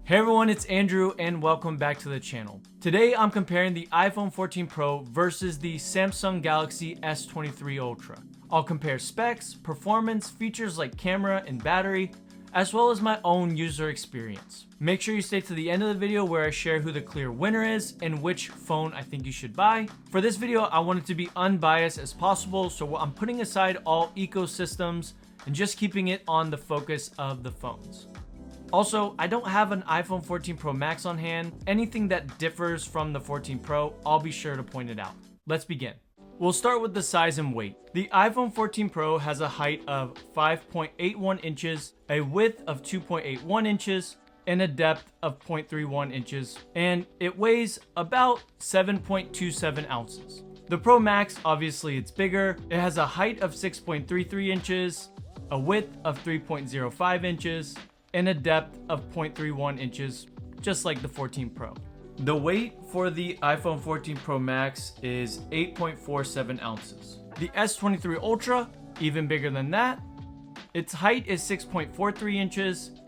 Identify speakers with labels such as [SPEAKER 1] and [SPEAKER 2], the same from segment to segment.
[SPEAKER 1] Hey everyone, it's Andrew and welcome back to the channel. Today I'm comparing the iPhone 14 Pro versus the Samsung Galaxy S23 Ultra. I'll compare specs, performance, features like camera and battery, as well as my own user experience. Make sure you stay to the end of the video where I share who the clear winner is and which phone I think you should buy. For this video, I want it to be unbiased as possible, so I'm putting aside all ecosystems and just keeping it on the focus of the phones. Also, I don't have an iPhone 14 Pro Max on hand. Anything that differs from the 14 Pro, I'll be sure to point it out. Let's begin. We'll start with the size and weight. The iPhone 14 Pro has a height of 5.81 inches, a width of 2.81 inches, and a depth of 0.31 inches, and it weighs about 7.27 ounces. The Pro Max, obviously it's bigger. It has a height of 6.33 inches, a width of 3.05 inches, and a depth of 0.31 inches, just like the 14 Pro. The weight for the iPhone 14 Pro Max is 8.47 ounces. The S23 Ultra, even bigger than that. Its height is 6.43 inches,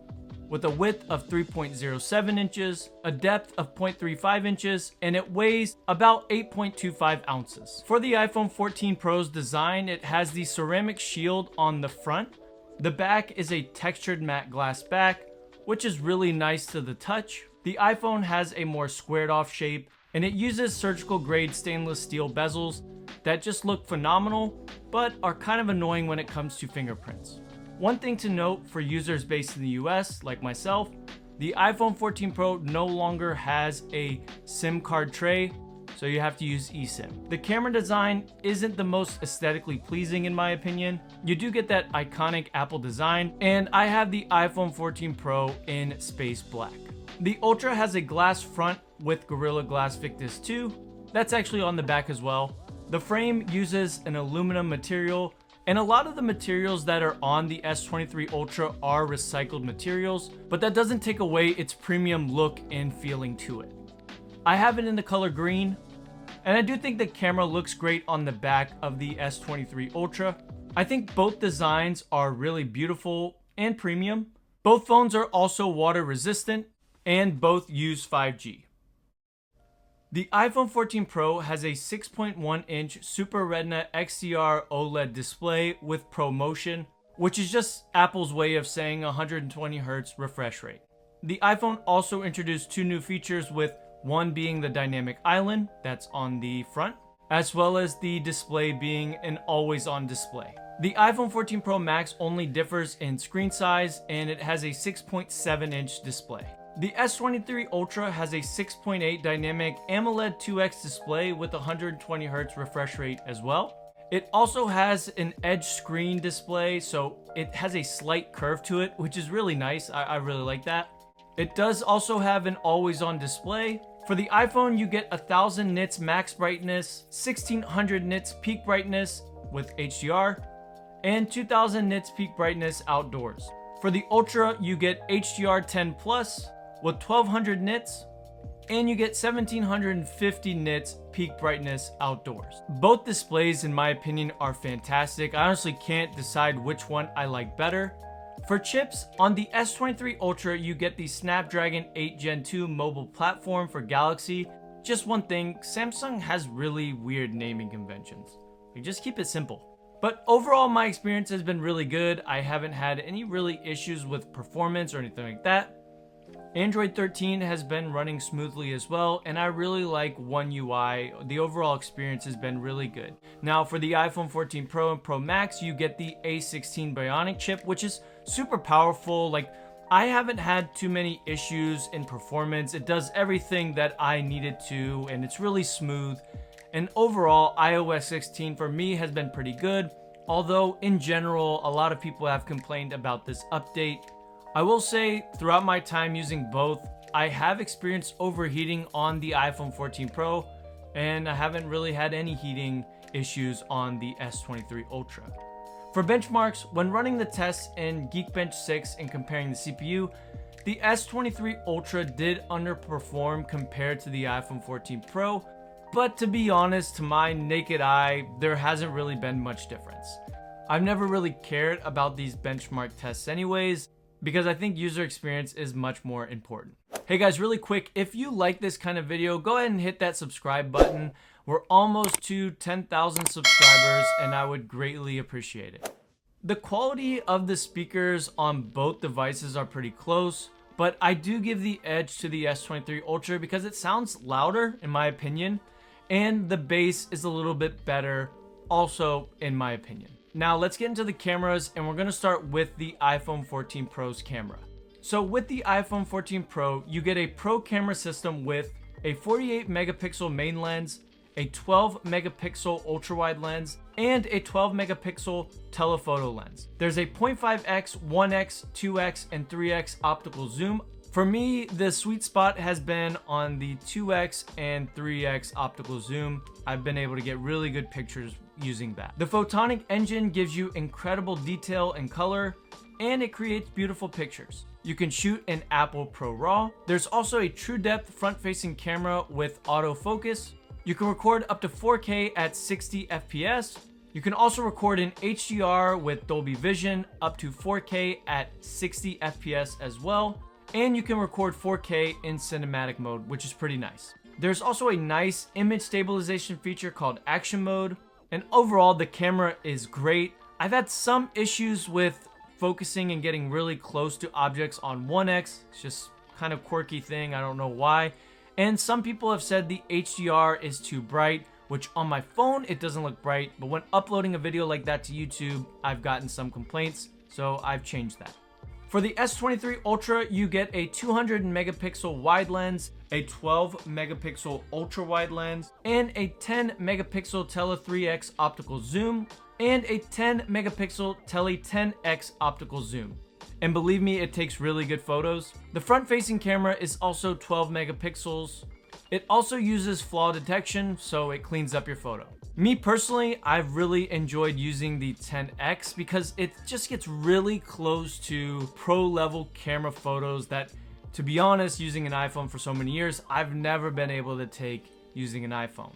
[SPEAKER 1] with a width of 3.07 inches, a depth of 0.35 inches, and it weighs about 8.25 ounces. For the iPhone 14 Pro's design, it has the ceramic shield on the front. The back is a textured matte glass back, which is really nice to the touch. The iPhone has a more squared off shape, and it uses surgical grade stainless steel bezels that just look phenomenal, but are kind of annoying when it comes to fingerprints. One thing to note for users based in the US, like myself, the iPhone 14 Pro no longer has a SIM card tray, so you have to use eSIM. The camera design isn't the most aesthetically pleasing in my opinion. You do get that iconic Apple design, and I have the iPhone 14 Pro in space black. The Ultra has a glass front with Gorilla Glass Victus 2. That's actually on the back as well. The frame uses an aluminum material, and a lot of the materials that are on the S23 Ultra are recycled materials, but that doesn't take away its premium look and feeling to it. I have it in the color green, and I do think the camera looks great on the back of the S23 Ultra. I think both designs are really beautiful and premium. Both phones are also water resistant, and both use 5G. The iPhone 14 Pro has a 6.1-inch Super Retina XDR OLED display with ProMotion, which is just Apple's way of saying 120Hz refresh rate. The iPhone also introduced two new features, with one being the dynamic island that's on the front, as well as the display being an always-on display. The iPhone 14 Pro Max only differs in screen size, and it has a 6.7-inch display. The S23 Ultra has a 6.8 dynamic AMOLED 2X display with 120Hz refresh rate as well. It also has an edge screen display, so it has a slight curve to it, which is really nice. I really like that. It does also have an always-on display. For the iPhone, you get 1000 nits max brightness, 1600 nits peak brightness with HDR, and 2000 nits peak brightness outdoors. For the Ultra, you get HDR 10 Plus with 1200 nits, and you get 1750 nits peak brightness outdoors. Both displays, in my opinion, are fantastic. I honestly can't decide which one I like better. For chips, on the S23 Ultra, you get the Snapdragon 8 Gen 2 mobile platform for Galaxy. Just one thing, Samsung has really weird naming conventions. Just keep it simple. But overall, my experience has been really good. I haven't had any really issues with performance or anything like that. Android 13 has been running smoothly as well, and I really like One UI. The overall experience has been really good. Now for the iPhone 14 Pro and Pro Max, you get the A16 Bionic chip, which is super powerful. Like, I haven't had too many issues in performance. It does everything that I needed to, and it's really smooth. And overall, iOS 16 for me has been pretty good, although in general, a lot of people have complained about this update. I will say, throughout my time using both, I have experienced overheating on the iPhone 14 Pro, and I haven't really had any heating issues on the S23 Ultra. For benchmarks, when running the tests in Geekbench 6 and comparing the CPU, the S23 Ultra did underperform compared to the iPhone 14 Pro, but to be honest, to my naked eye, there hasn't really been much difference. I've never really cared about these benchmark tests anyways, because I think user experience is much more important. Hey guys, really quick, if you like this kind of video, go ahead and hit that subscribe button. We're almost to 10,000 subscribers and I would greatly appreciate it. The quality of the speakers on both devices are pretty close, but I do give the edge to the S23 Ultra because it sounds louder in my opinion, and the bass is a little bit better also in my opinion. Now let's get into the cameras, and we're gonna start with the iPhone 14 Pro's camera. So with the iPhone 14 Pro, you get a Pro camera system with a 48 megapixel main lens, a 12 megapixel ultra wide lens, and a 12 megapixel telephoto lens. There's a 0.5x, 1x, 2x, and 3x optical zoom. For me, the sweet spot has been on the 2x and 3x optical zoom. I've been able to get really good pictures using that. The photonic engine gives you incredible detail and color, and it creates beautiful pictures. You can shoot in Apple Pro RAW. There's also a true depth front-facing camera with autofocus. You can record up to 4K at 60 FPS. You can also record in HDR with Dolby Vision up to 4K at 60 FPS as well. And you can record 4K in cinematic mode, which is pretty nice. There's also a nice image stabilization feature called Action Mode. And overall, the camera is great. I've had some issues with focusing and getting really close to objects on 1X. It's just kind of quirky thing. I don't know why. And some people have said the HDR is too bright, which on my phone, it doesn't look bright. But when uploading a video like that to YouTube, I've gotten some complaints. So I've changed that. For the S23 Ultra, you get a 200 megapixel wide lens, a 12 megapixel ultra wide lens, and a 10 megapixel tele 3x optical zoom, and a 10 megapixel tele 10x optical zoom. And believe me, it takes really good photos. The front-facing camera is also 12 megapixels. It also uses flaw detection, so it cleans up your photo. Me personally, I've really enjoyed using the 10X because it just gets really close to pro-level camera photos that, to be honest, using an iPhone for so many years, I've never been able to take using an iPhone.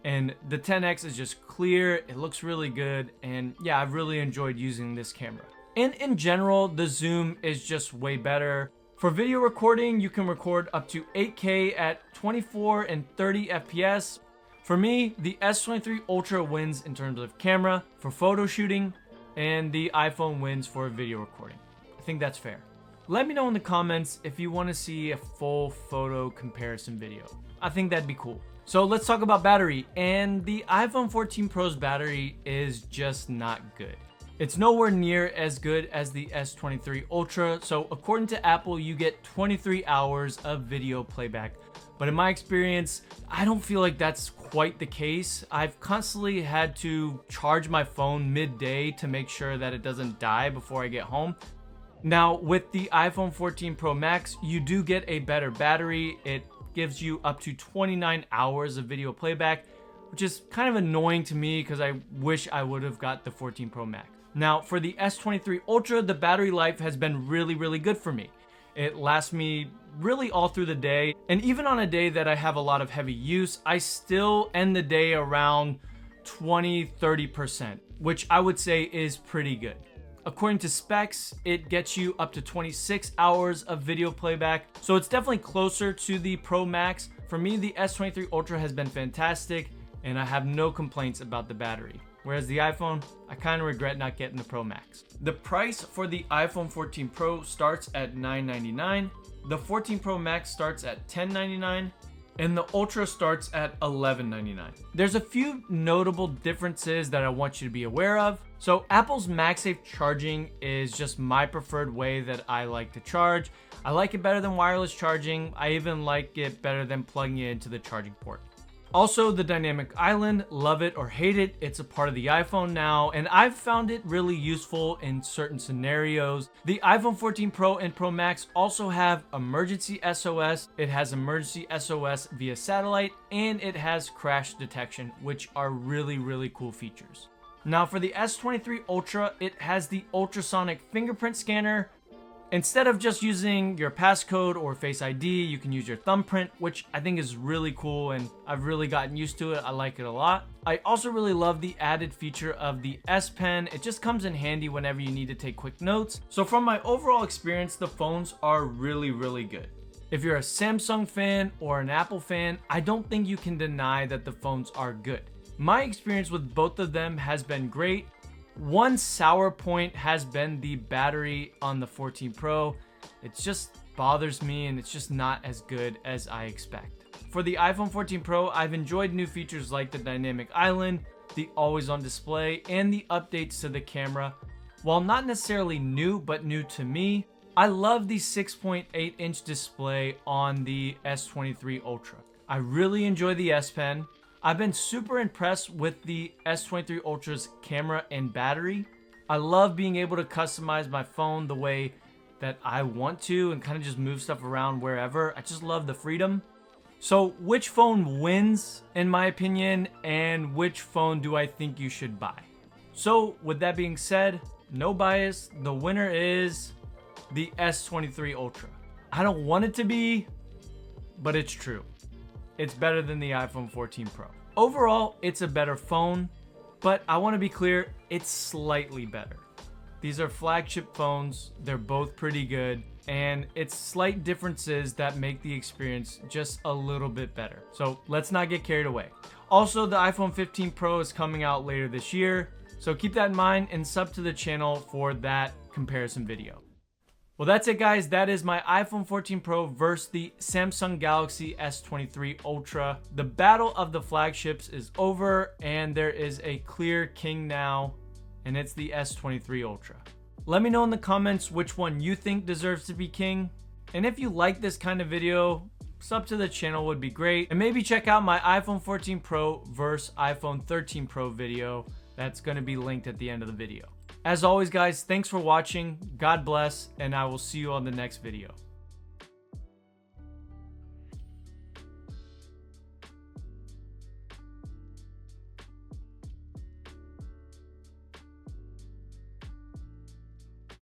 [SPEAKER 1] And the 10X is just clear, it looks really good, and yeah, I've really enjoyed using this camera. And in general, the zoom is just way better. For video recording, you can record up to 8K at 24 and 30 FPS. For me, the S23 Ultra wins in terms of camera for photo shooting, and the iPhone wins for video recording. I think that's fair. Let me know in the comments if you want to see a full photo comparison video. I think that'd be cool. So let's talk about battery, and the iPhone 14 Pro's battery is just not good. It's nowhere near as good as the S23 Ultra, so according to Apple, you get 23 hours of video playback. But in my experience, I don't feel like that's quite the case. I've constantly had to charge my phone midday to make sure that it doesn't die before I get home. Now, with the iPhone 14 Pro Max, you do get a better battery. It gives you up to 29 hours of video playback, which is kind of annoying to me because I wish I would have got the 14 Pro Max. Now, for the S23 Ultra, the battery life has been really good for me. It lasts me really all through the day, and even on a day that I have a lot of heavy use, I still end the day around 20-30%, which I would say is pretty good. According to specs, it gets you up to 26 hours of video playback, so it's definitely closer to the Pro Max. For me, the S23 Ultra has been fantastic, and I have no complaints about the battery. Whereas the iPhone, I kind of regret not getting the Pro Max. The price for the iPhone 14 Pro starts at $999, the 14 Pro Max starts at $1099, and the Ultra starts at $1199. There's a few notable differences that I want you to be aware of. So Apple's MagSafe charging is just my preferred way that I like to charge. I like it better than wireless charging. I even like it better than plugging it into the charging port. Also, the dynamic island, love it or hate it, it's a part of the iPhone now, and I've found it really useful in certain scenarios. The iPhone 14 Pro and Pro Max also have emergency SOS. It has emergency SOS via satellite, and it has crash detection, which are really cool features. Now for the S23 Ultra, it has the ultrasonic fingerprint scanner. Instead of just using your passcode or Face ID, you can use your thumbprint, which I think is really cool, and I've really gotten used to it. I like it a lot. I also really love the added feature of the S Pen. It just comes in handy whenever you need to take quick notes. So from my overall experience, the phones are really good. If you're a Samsung fan or an Apple fan, I don't think you can deny that the phones are good. My experience with both of them has been great. One sour point has been the battery on the 14 Pro. It just bothers me and it's just not as good as I expect. For the iPhone 14 Pro, I've enjoyed new features like the dynamic island, the always-on display, and the updates to the camera. While not necessarily new, but new to me, I love the 6.8-inch display on the S23 Ultra. I really enjoy the S Pen. I've been super impressed with the S23 Ultra's camera and battery. I love being able to customize my phone the way that I want to and kind of just move stuff around wherever. I just love the freedom. So which phone wins in my opinion, and which phone do I think you should buy? So with that being said, no bias, the winner is the S23 Ultra. I don't want it to be, but it's true. It's better than the iPhone 14 Pro. Overall, it's a better phone, but I want to be clear, it's slightly better. These are flagship phones, they're both pretty good, and it's slight differences that make the experience just a little bit better. So let's not get carried away. Also, the iPhone 15 Pro is coming out later this year, so keep that in mind and sub to the channel for that comparison video. Well, that's it guys. That is my iPhone 14 Pro versus the Samsung Galaxy S23 Ultra. The battle of the flagships is over and there is a clear king now, and it's the S23 Ultra. Let me know in the comments which one you think deserves to be king. And if you like this kind of video, sub to the channel would be great. And maybe check out my iPhone 14 Pro versus iPhone 13 Pro video. That's going to be linked at the end of the video. As always, guys, thanks for watching. God bless, and I will see you on the next video.